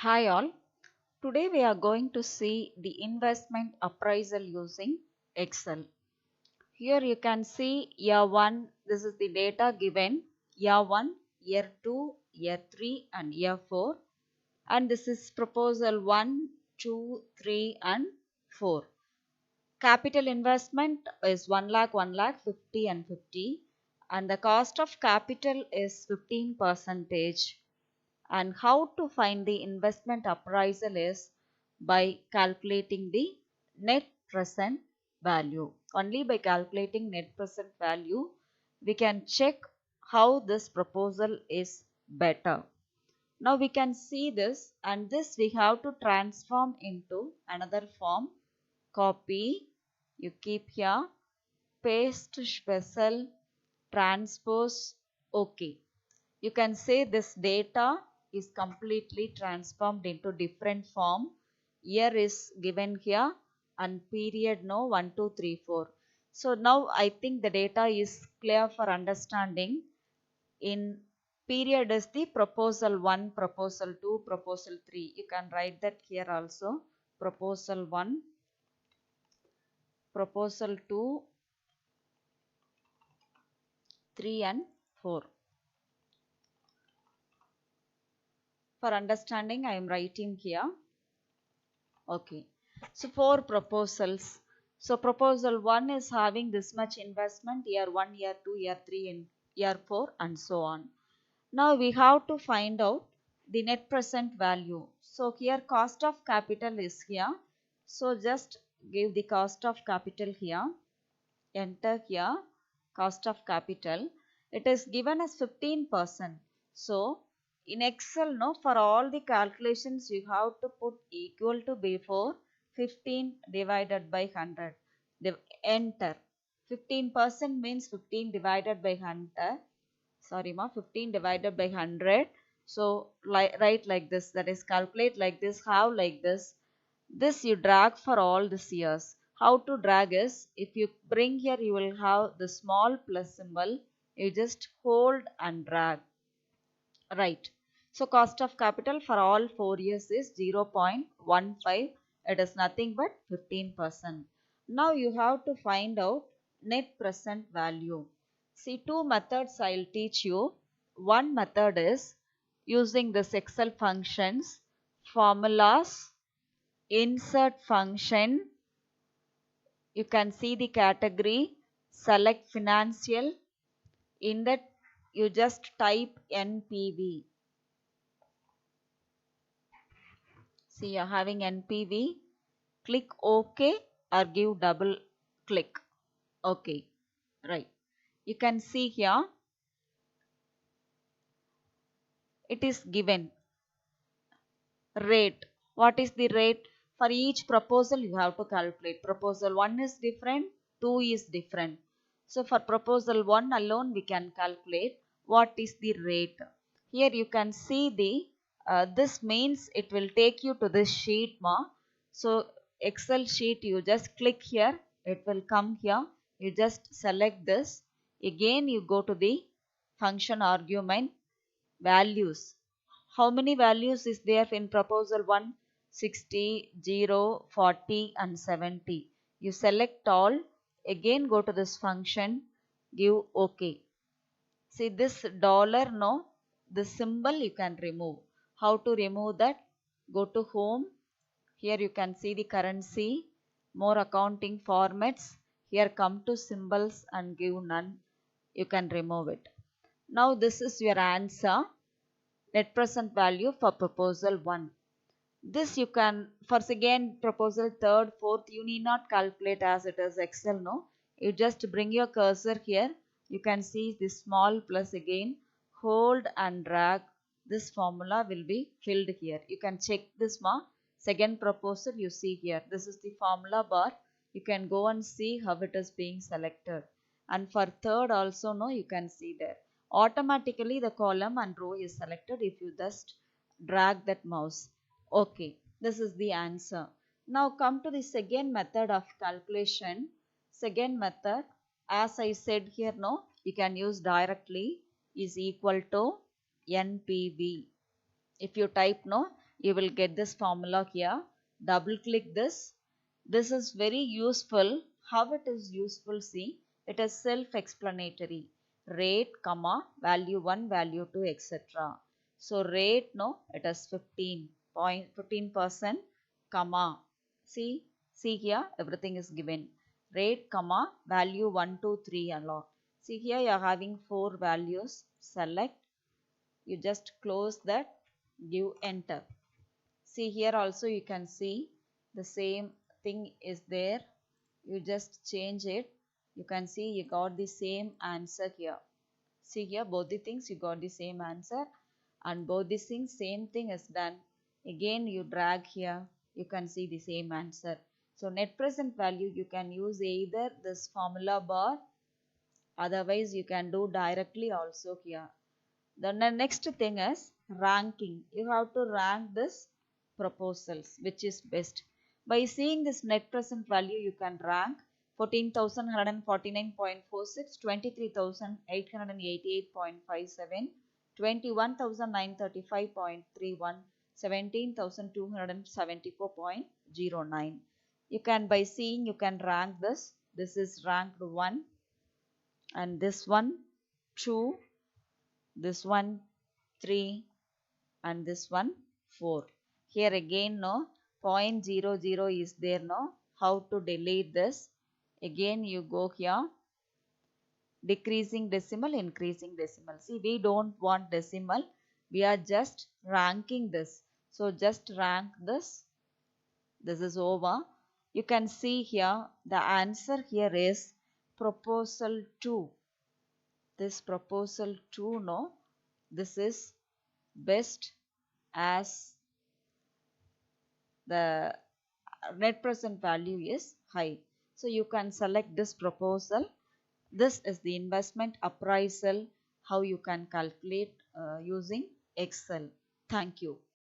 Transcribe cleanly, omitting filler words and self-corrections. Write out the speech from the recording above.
Hi all. Today we are going to see the investment appraisal using Excel. Here you can see year 1, this is the data given, year 1, year 2, year 3 and year 4, and this is proposal 1, 2, 3 and 4. Capital investment is 1 lakh, 1 lakh, 50 and 50, and the cost of capital is 15%. And how to find the investment appraisal is by calculating the net present value. Only by calculating net present value we can check how this proposal is better. Now we can see this, and this we have to transform into another form. Copy, you keep here, paste special, transpose, OK. You can say this data is completely transformed into different form. Year is given here and period 1, 2, 3, 4. So now I think the data is clear for understanding. In period is the proposal 1, proposal 2, proposal 3. You can write that here also. Proposal 1, proposal 2, 3 and 4. For understanding, I am writing here. Okay. So 4 proposals. So proposal 1 is having this much investment, year 1, year 2, year 3 and year 4 and so on. Now we have to find out the net present value. So here cost of capital is here. So just give the cost of capital here. Enter here cost of capital. It is given as 15%. So in Excel, for all the calculations you have to put equal to before 15 divided by 100. Enter. 15% means 15 divided by 100. 15 divided by 100. So write like this, that is calculate like this, how like this. This you drag for all these years. How to drag is, if you bring here, you will have the small plus symbol. You just hold and drag. Right. So cost of capital for all 4 years is 0.15. It is nothing but 15%. Now you have to find out net present value. See, two methods I'll teach you. One method is using this Excel functions, formulas, insert function. You can see the category, select financial. In that you just type NPV. See, you're having NPV. Click OK or give double click. OK. Right. You can see here it is given rate. What is the rate? For each proposal you have to calculate. Proposal 1 is different, 2 is different. So for proposal 1 alone we can calculate what is the rate. Here you can see the this means it will take you to this sheet So Excel sheet, you just click here, it will come here. You just select this. Again you go to the function argument, values. How many values is there in proposal 1? 60, 0, 40 and 70. You select all. Again go to this function. Give OK. See this dollar, the symbol you can remove. How to remove that? Go to home. Here you can see the currency. More accounting formats. Here come to symbols and give none. You can remove it. Now this is your answer. Net present value for proposal 1. This you can, for second proposal, third, fourth, you need not calculate as it is Excel, You just bring your cursor here. You can see this small plus again. Hold and drag. This formula will be filled here. You can check this second proposal you see here. This is the formula bar. You can go and see how it is being selected. And for third also, you can see there. Automatically the column and row is selected if you just drag that mouse. Okay, this is the answer. Now come to the second method of calculation. Second method, as I said here, you can use directly, is equal to NPV. If you type You will get this formula here. Double click this. This is very useful. How it is useful, see, it is self-explanatory. Rate, comma, value 1, value 2, etc. So rate, no, it is 15%, comma, see here, everything is given. Rate, comma, value 1, 2, 3 unlock. See here, you are having 4 values. Select. You just close that, give enter. See here also you can see the same thing is there. You just change it. You can see you got the same answer here. See here, both the things you got the same answer, and both the things same thing is done. Again you drag here, you can see the same answer. So net present value you can use either this formula bar, otherwise you can do directly also here. Then the next thing is ranking. You have to rank this proposals, which is best. By seeing this net present value, you can rank 14,149.46, 23,888.57, 21,935.31, 17,274.09. You can, by seeing, you can rank this. This is ranked 1, and this one 2, this one 3, and this one 4. Here again no 0.00 is there, no. How to delete this? Again you go here, decreasing decimal, increasing decimal. See, we don't want decimal, we are just ranking this. So just rank this. This is over. You can see here the answer here is proposal 2. This proposal 2, no, this is best as the net present value is high. So you can select this proposal. This is the investment appraisal, how you can calculate using Excel. Thank you.